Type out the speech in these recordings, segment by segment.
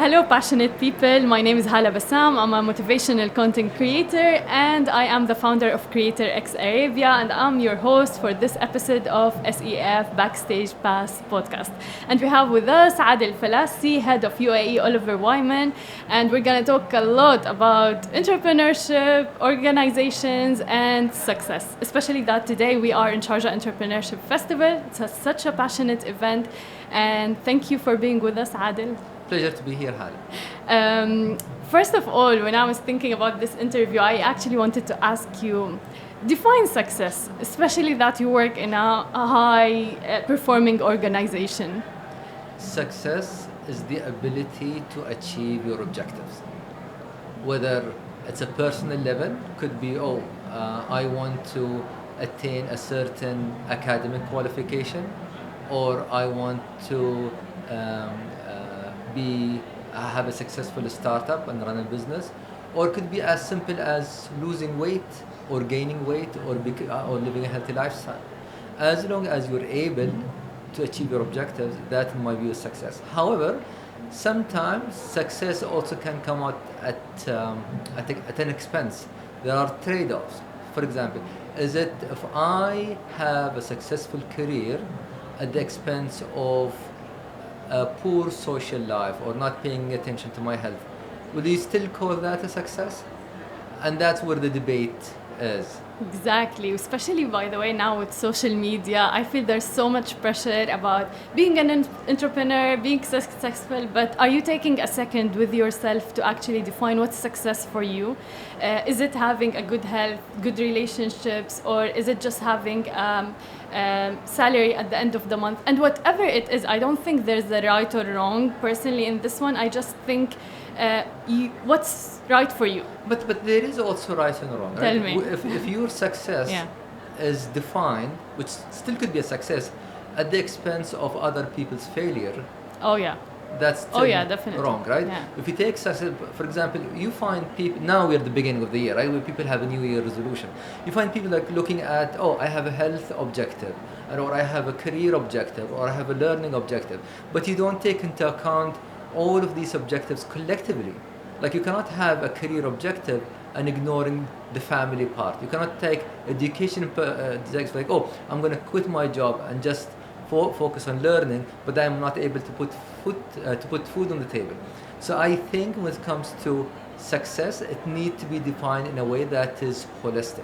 Hello, passionate people. My name is Hala Bassam. I'm a motivational content creator, and I am the founder of Creator X Arabia, and I'm your host for this episode of SEF Backstage Pass Podcast. And we have with us Adel Alfalasi, head of UAE Oliver Wyman, and we're going to talk a lot about entrepreneurship, organizations, and success. Especially that today we are in Sharjah Entrepreneurship Festival. It's such a passionate event, and thank you for being with us, Adel. Pleasure to be here, Hala. First of all, when I was thinking about this interview, I actually wanted to ask you, define success, especially that you work in a high-performing organization. Success is the ability to achieve your objectives. Whether it's a personal level, could be, I want to attain a certain academic qualification, or I want to have a successful startup and run a business, or it could be as simple as losing weight or gaining weight or living a healthy lifestyle. As long as you're able to achieve your objectives, that in my view is success. However, sometimes success also can come out at an expense. There are trade-offs. For example, is it if I have a successful career at the expense of a poor social life or not paying attention to my health, will you still call that a success? And that's where the debate is. Exactly, especially by the way now with social media, I feel there's so much pressure about being an entrepreneur, being successful, but are you taking a second with yourself to actually define what's success for you? Is it having a good health, good relationships, or is it just having salary at the end of the month? And whatever it is, I don't think there's a right or wrong personally in this one. I just think what's right for you. But there is also right and wrong. Tell right? me. If your success is defined, which still could be a success, at the expense of other people's failure. Oh yeah. That's still definitely wrong, right? Yeah. If you take success, for example, you find people, now we're at the beginning of the year, right, where people have a new year resolution. You find people like looking at, I have a health objective, or I have a career objective, or I have a learning objective, but you don't take into account all of these objectives collectively. Like you cannot have a career objective and ignoring the family part. You cannot take education like, I'm going to quit my job and just focus on learning, but I'm not able to put food on the table. So I think when it comes to success, it needs to be defined in a way that is holistic.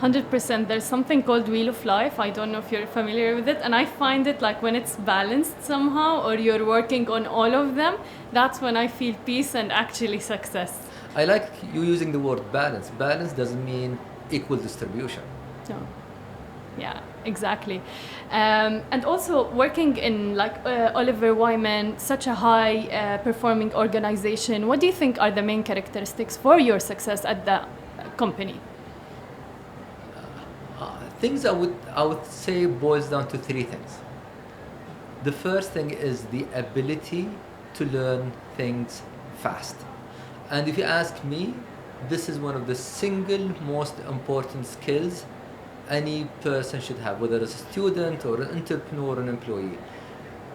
100%. There's something called Wheel of Life. I don't know if you're familiar with it. And I find it like when it's balanced somehow, or you're working on all of them, that's when I feel peace and actually success. I like you using the word balance. Balance doesn't mean equal distribution. No. Yeah, exactly. And also working in like Oliver Wyman, such a high performing organization, what do you think are the main characteristics for your success at the company? Things I would say boils down to three things. The first thing is the ability to learn things fast. And if you ask me, this is one of the single most important skills any person should have, whether it's a student or an entrepreneur or an employee.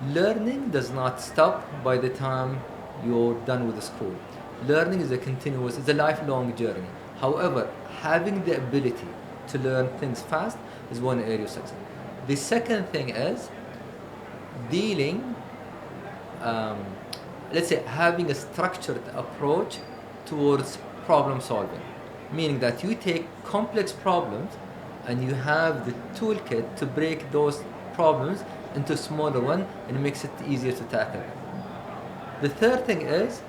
Learning does not stop by the time you're done with the school. Learning is it's a lifelong journey. However, having the ability to learn things fast is one area of success. The second thing is having a structured approach towards problem solving, meaning that you take complex problems and you have the toolkit to break those problems into smaller ones, and it makes it easier to tackle. The third thing is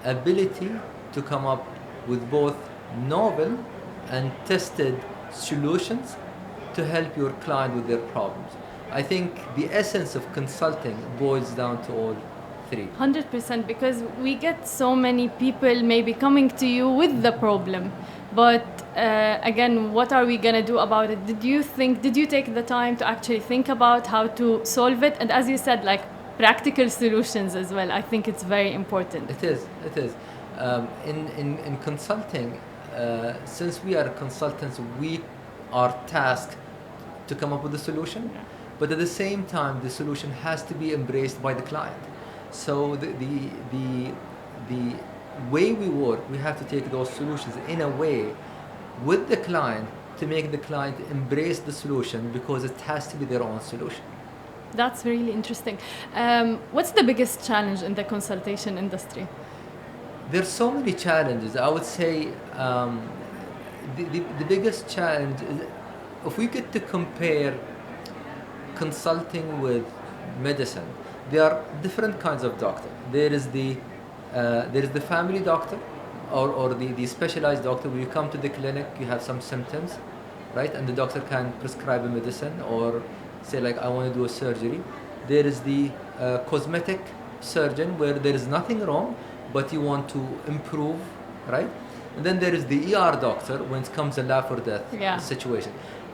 ability to come up with both novel and tested solutions to help your client with their problems. I think the essence of consulting boils down to all three. 100%, because we get so many people maybe coming to you with the problem, but again, what are we gonna do about it? Did you take the time to actually think about how to solve it? And as you said, like practical solutions as well. I think it's very important. It is. In consulting, since we are consultants, we are tasked to come up with a solution, but at the same time, the solution has to be embraced by the client. So the way we work, we have to take those solutions in a way with the client to make the client embrace the solution because it has to be their own solution. That's really interesting. What's the biggest challenge in the consultation industry? There's so many challenges. I would say the biggest challenge is if we get to compare consulting with medicine, there are different kinds of doctor. There is the family doctor or the specialized doctor where you come to the clinic, you have some symptoms, right? And the doctor can prescribe a medicine or say like, I want to do a surgery. There is the cosmetic surgeon where there is nothing wrong, but you want to improve, right? And then there is the ER doctor when it comes to life or death situation.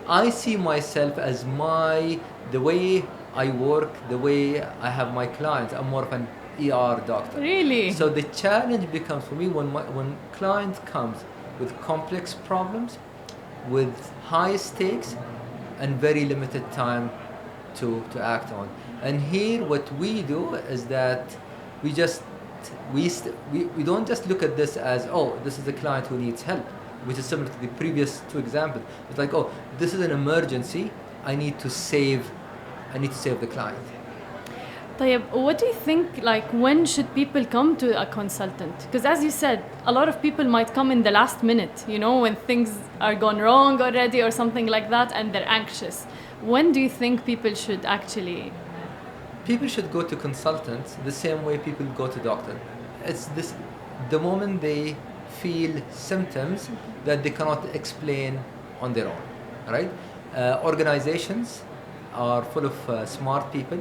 I see myself as the way I work, the way I have my clients, I'm more of an ER doctor. Really? So the challenge becomes for me when client comes with complex problems, with high stakes and very limited time to act on. And here what we do is that we don't just look at this as, oh, this is a client who needs help, which is similar to the previous two examples. It's like, oh, this is an emergency. I need to save the client. طيب, what do you think, like, when should people come to a consultant? Because as you said, a lot of people might come in the last minute, you know, when things are gone wrong already or something like that, and they're anxious. When do you think people should actually... People should go to consultants the same way people go to doctor. It's the moment they feel symptoms that they cannot explain on their own, right? Organizations are full of smart people.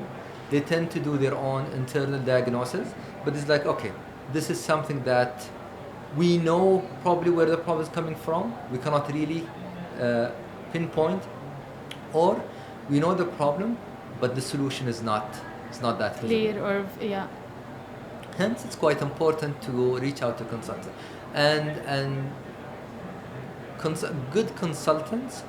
They tend to do their own internal diagnosis, but it's like, okay, this is something that we know probably where the problem is coming from. We cannot really pinpoint, or we know the problem, but the solution is not that clear visible. or Hence, it's quite important to reach out to consultants, and good consultants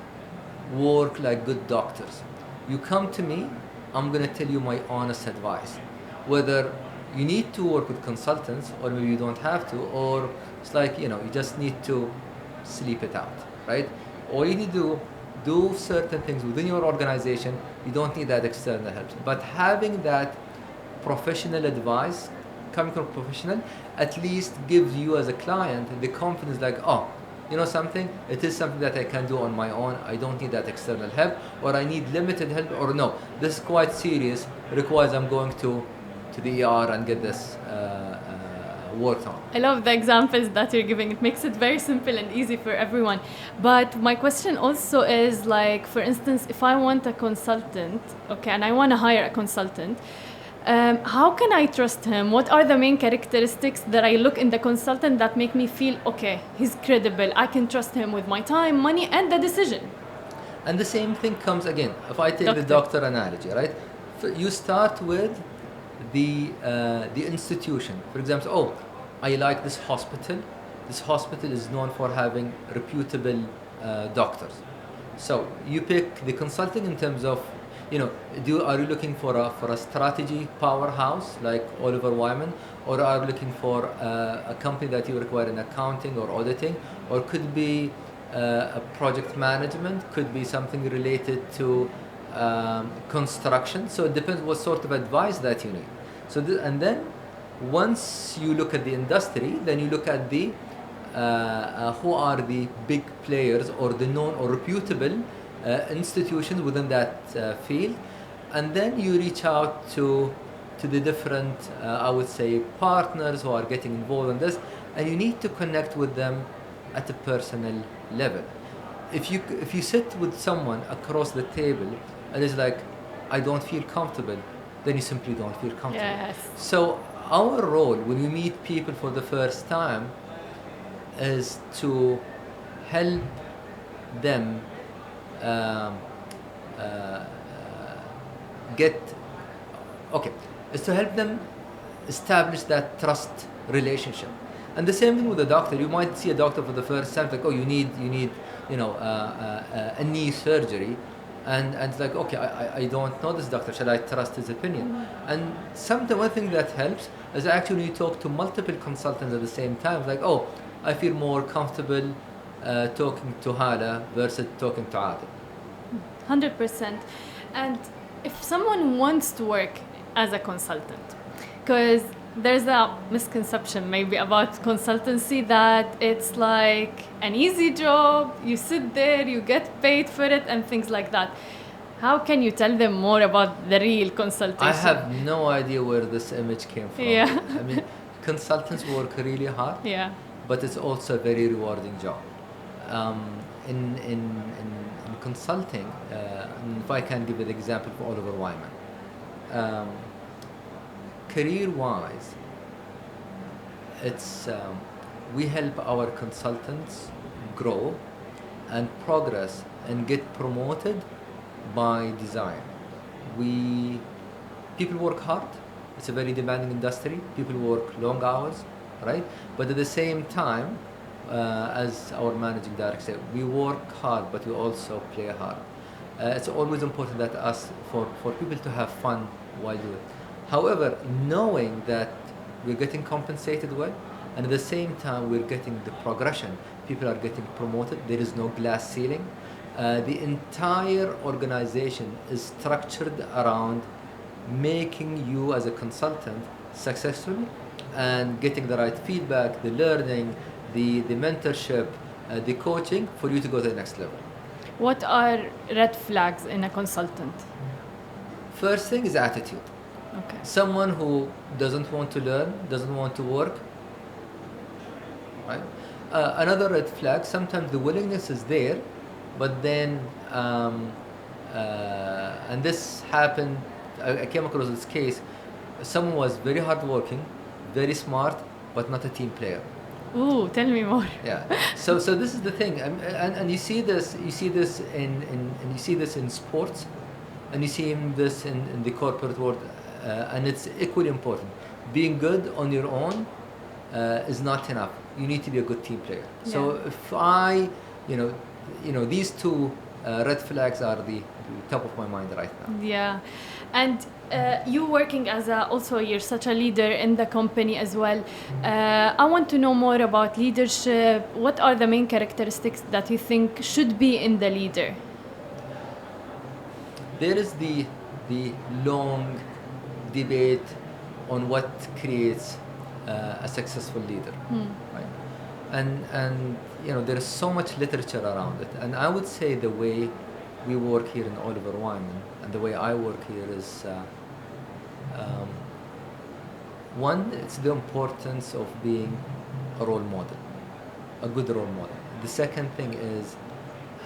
work like good doctors. You come to me, I'm going to tell you my honest advice. Whether you need to work with consultants or maybe you don't have to, or it's like, you just need to sleep it out, right? All you need to do certain things within your organization. You don't need that external help. But having that professional advice coming from a professional at least gives you as a client the confidence like, oh, you know something, it is something that I can do on my own. I don't need that external help, or I need limited help, or no, this is quite serious, requires I'm going to the ER and get this worked on. I love the examples that you're giving. It makes it very simple and easy for everyone. But my question also is, like, for instance, if I want a consultant, okay, and I want to hire a consultant, how can I trust him? What are the main characteristics that I look in the consultant that make me feel, okay, he's credible, I can trust him with my time, money, and the decision? And the same thing comes again. If I take the doctor analogy, right? You start with the institution. For example, oh, I like this hospital. This hospital is known for having reputable doctors. So you pick the consulting in terms of, are you looking for a strategy powerhouse like Oliver Wyman, or are you looking for a company that you require in accounting or auditing, or could be a project management, could be something related to construction. So it depends what sort of advice that you need. So and then once you look at the industry, then you look at the who are the big players or the known or reputable institutions within that field, and then you reach out to the different I would say partners who are getting involved in this, and you need to connect with them at a personal level. If you sit with someone across the table and it's like, I don't feel comfortable, then you simply don't feel comfortable. Yes. So our role when we meet people for the first time is to help them is to help them establish that trust relationship. And the same thing with the doctor. You might see a doctor for the first time, like, oh, you need a knee surgery. And it's like, okay, I don't know this doctor, shall I trust his opinion? And sometimes one thing that helps is actually you talk to multiple consultants at the same time. It's like, oh, I feel more comfortable talking to Hala versus talking to Adel. 100%. And if someone wants to work as a consultant, because there's a misconception maybe about consultancy that it's like an easy job, you sit there, you get paid for it and things like that. How can you tell them more about the real consultation? I have no idea where this image came from. Yeah. I mean, consultants work really hard, Yeah. but it's also a very rewarding job. In consulting, if I can give an example for Oliver Wyman, career-wise, it's we help our consultants grow and progress and get promoted by design. People work hard. It's a very demanding industry. People work long hours, right? But at the same time, as our managing director said, we work hard, but we also play hard. It's always important that for people to have fun while doing it. However, knowing that we're getting compensated well, and at the same time we're getting the progression, people are getting promoted, there is no glass ceiling. The entire organization is structured around making you as a consultant successful and getting the right feedback, the learning, the mentorship, the coaching for you to go to the next level. What are red flags in a consultant? First thing is attitude. Okay. Someone who doesn't want to learn, doesn't want to work, right? Another red flag, sometimes the willingness is there, but then, and this happened, I came across this case, someone was very hardworking, very smart, but not a team player. Ooh, tell me more. Yeah. So this is the thing, and you see this in sports, and you see this in the corporate world, and it's equally important. Being good on your own is not enough. You need to be a good team player. Yeah. So if these two red flags are the top of my mind right now. Yeah, and you working as you're such a leader in the company as well. I want to know more about leadership. What are the main characteristics that you think should be in the leader? There is the long debate on what creates a successful leader, right? And there is so much literature around it. And I would say the way we work here in Oliver Wyman and the way I work here is one, it's the importance of being a role model, a good role model. The second thing is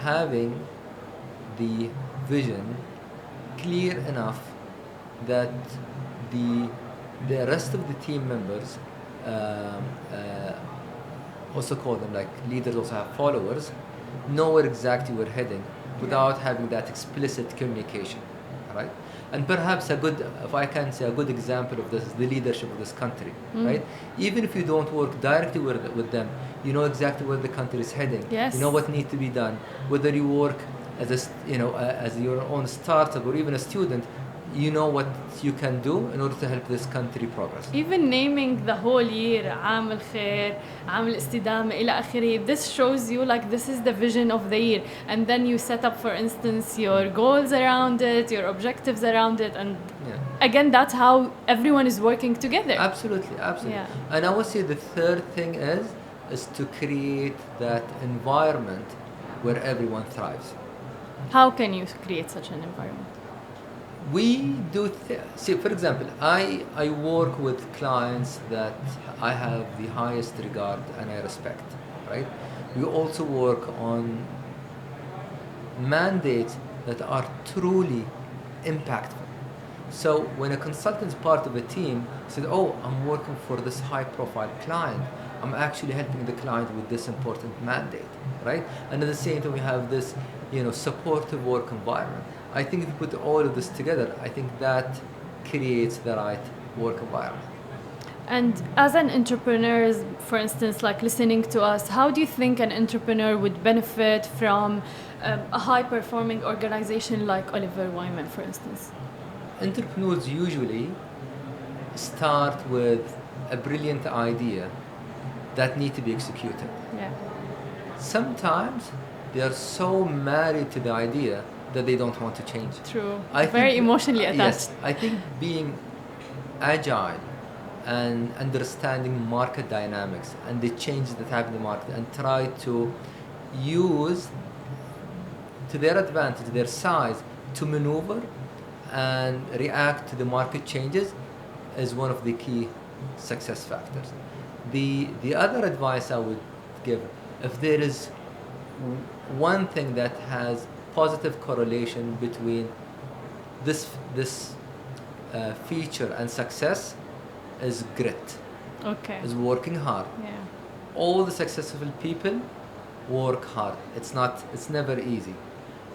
having the vision clear enough that the rest of the team members, also call them like leaders, also have followers, know where exactly we're heading without having that explicit communication, right? And perhaps if I can say, a good example of this is the leadership of this country, right? Even if you don't work directly with them, you know exactly where the country is heading. Yes. You know what needs to be done. Whether you work as your own startup or even a student, you know what you can do in order to help this country progress. Even naming the whole year, عام الخير, عام الاستدامة إلى آخره, this shows you like this is the vision of the year, and then you set up, for instance, your goals around it, your objectives around it, and again, that's how everyone is working together. Absolutely. Yeah. And I would say the third thing is to create that environment where everyone thrives. How can you create such an environment? We do see, for example, I work with clients that I have the highest regard and I respect, right? We also work on mandates that are truly impactful. So when a consultant is part of a team, says, "Oh, I'm working for this high-profile client. I'm actually helping the client with this important mandate," right? And at the same time, we have this, supportive work environment. I think if you put all of this together, I think that creates the right work environment. And as an entrepreneur, for instance, like listening to us, how do you think an entrepreneur would benefit from a high-performing organization like Oliver Wyman, for instance? Entrepreneurs usually start with a brilliant idea that need to be executed. Yeah. Sometimes they are so married to the idea that they don't want to change. True. Very emotionally attached. Yes, I think being agile and understanding market dynamics and the changes that happen in the market and try to use to their advantage, their size, to maneuver and react to the market changes is one of the key success factors. The other advice I would give, if there is one thing that has positive correlation between this feature and success, is grit. Okay. Is working hard. Yeah. All the successful people work hard. It's never easy.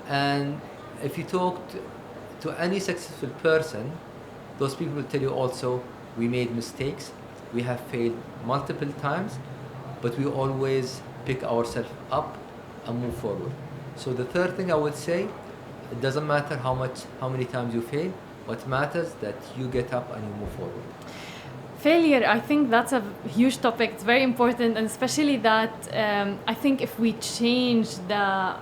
And if you talk to any successful person, those people will tell you also, we made mistakes, we have failed multiple times, but we always pick ourselves up and move forward. So the third thing I would say, it doesn't matter how many times you fail, what matters that you get up and you move forward. Failure, I think that's a huge topic. It's very important, and especially that I think if we change the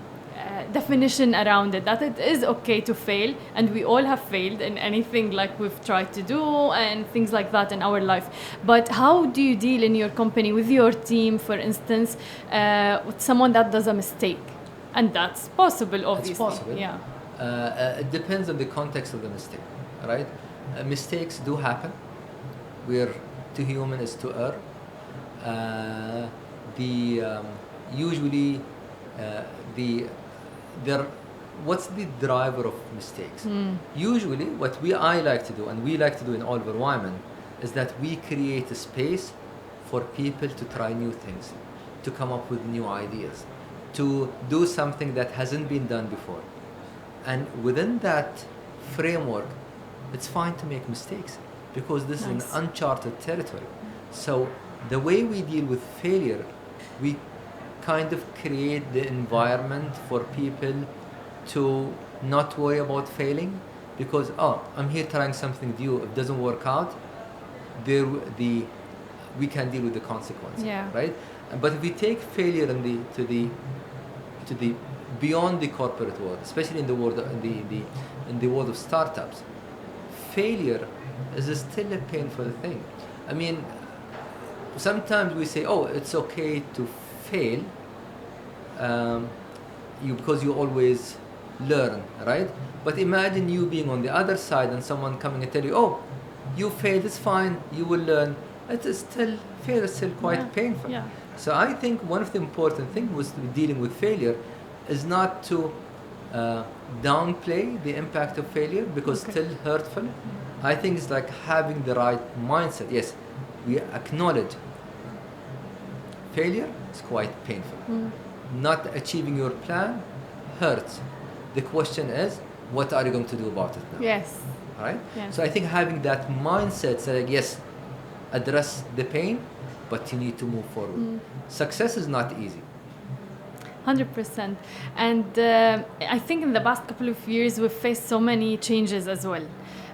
definition around it, that it is okay to fail, and we all have failed in anything like we've tried to do and things like that in our life. But how do you deal in your company with your team, for instance, with someone that does a mistake? And that's possible, obviously. It's possible. Yeah. It depends on the context of the mistake, right? Mistakes do happen. We're too human is to err. What's the driver of mistakes? Usually, what I like to do, and we like to do in Oliver Wyman, is that we create a space for people to try new things, to come up with new ideas, to do something that hasn't been done before. And within that framework, it's fine to make mistakes, because this is an uncharted territory. So the way we deal with failure, we kind of create the environment for people to not worry about failing, because I'm here trying something new. If it doesn't work out, we can deal with the consequences, right? But if we take failure to the beyond the corporate world, especially in the world in the world of startups, failure is still a painful thing. I mean, sometimes we say, it's okay to fail, because you always learn, right? But imagine you being on the other side and someone coming and tell you, you failed, it's fine, you will learn. Failure is still quite painful. Yeah. So I think one of the important things was dealing with failure is not to downplay the impact of failure, because still hurtful. I think it's like having the right mindset. Yes, we acknowledge failure is quite painful. Not achieving your plan hurts. The question is, what are you going to do about it now? Yes. All right? Yes. So I think having that mindset, so yes, address the pain, but you need to move forward. Success is not easy. 100%. And I think in the past couple of years, we've faced so many changes as well.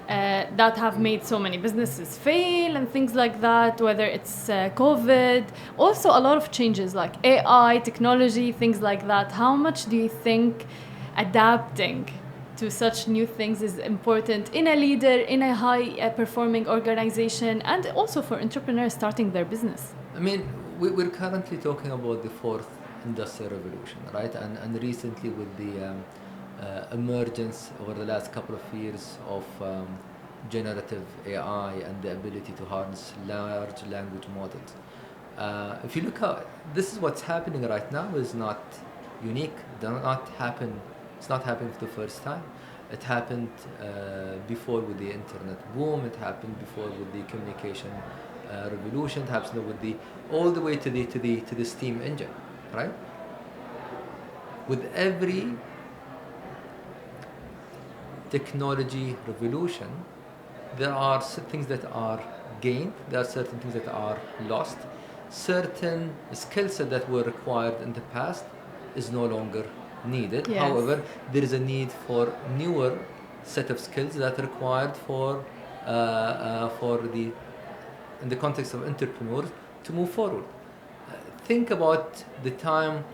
That have made so many businesses fail and things like that, whether it's COVID, also a lot of changes like AI, technology, things like that. How much do you think adapting to such new things is important in a leader, in a high performing organization, and also for entrepreneurs starting their business? I mean, we're currently talking about the fourth industrial revolution, right? And recently with the emergence over the last couple of years of generative AI and the ability to harness large language models. If you look at this, is what's happening right now is not unique. It's not happening for the first time. It happened before with the internet boom. It happened before with the communication revolution. It happens with all the way to the steam engine, right? With every technology revolution, there are things that are gained. There are certain things that are lost. Certain skill set that were required in the past is no longer needed. Yes. However, there is a need for newer set of skills that are required for the in the context of entrepreneurs to move forward. Think about the time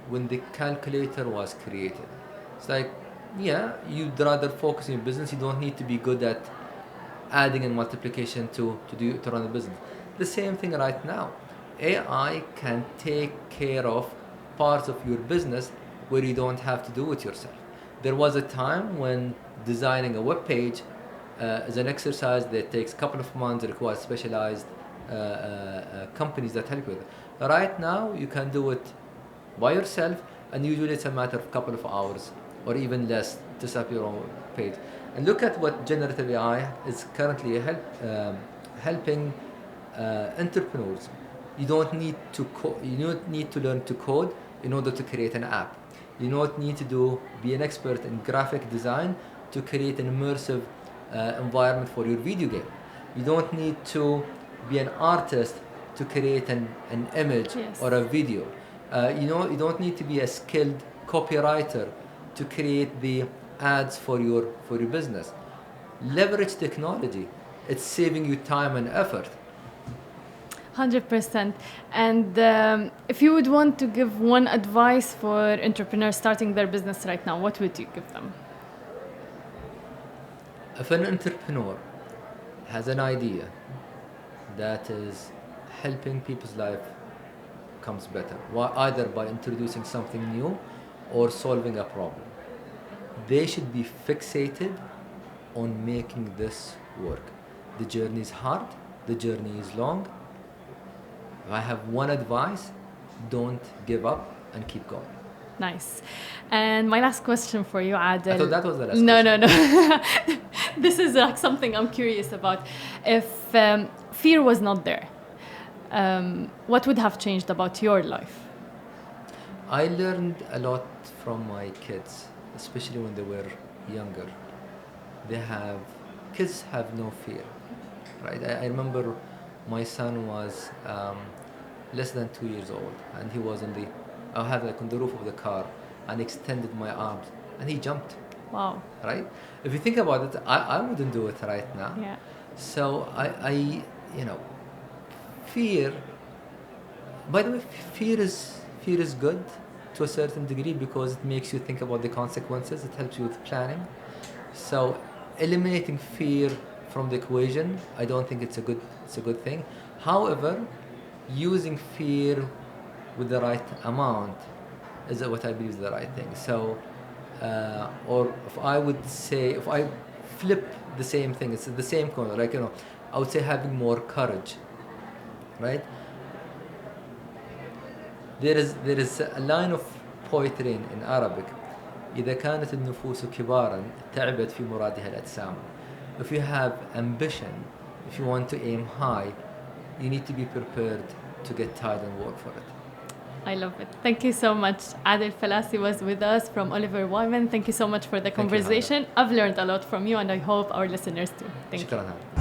when the calculator was created. It's like, yeah, you'd rather focus on your business. You don't need to be good at adding and multiplication to run a business. The same thing right now. AI can take care of parts of your business where you don't have to do it yourself. There was a time when designing a web page is an exercise that takes a couple of months, requires specialized companies that help with it. Right now, you can do it by yourself, and usually it's a matter of a couple of hours or even less to set up your own page. And look at what generative AI is currently helping entrepreneurs. You don't need to learn to code in order to create an app. You don't need to be an expert in graphic design to create an immersive environment for your video game. You don't need to be an artist to create an image Yes. or a video. You don't need to be a skilled copywriter to create the ads for your business. Leverage technology. It's saving you time and effort. 100%. And if you would want to give one advice for entrepreneurs starting their business right now, what would you give them? If an entrepreneur has an idea that is helping people's life comes better, either by introducing something new or solving a problem, they should be fixated on making this work. The journey is hard, the journey is long. If I have one advice, don't give up and keep going. Nice. And my last question for you, Adel. I thought that was the last No. question. This is like something I'm curious about. If fear was not there, what would have changed about your life? I learned a lot from my kids, especially when they were younger. Kids have no fear, right? I remember my son was less than 2 years old, and he was I had on the roof of the car, and extended my arms, and he jumped. Wow. Right? If you think about it, I wouldn't do it right now. Yeah. So I fear. By the way, fear is good to a certain degree because it makes you think about the consequences. It helps you with planning. So eliminating fear from the equation, I don't think it's a good thing. However, using fear with the right amount is what I believe is the right thing. So, or if I flip the same thing, it's the same coin. Like I would say having more courage, right? There is a line of poetry in Arabic. إذا كانت النفوس كبارا تعبت في مرادها الأجسام. If you have ambition, if you want to aim high, you need to be prepared to get tired and work for it. I love it. Thank you so much. Adel Alfalasi was with us from Oliver Wyman. Thank you so much for the conversation. I've learned a lot from you, and I hope our listeners too. Thank you. شكرا.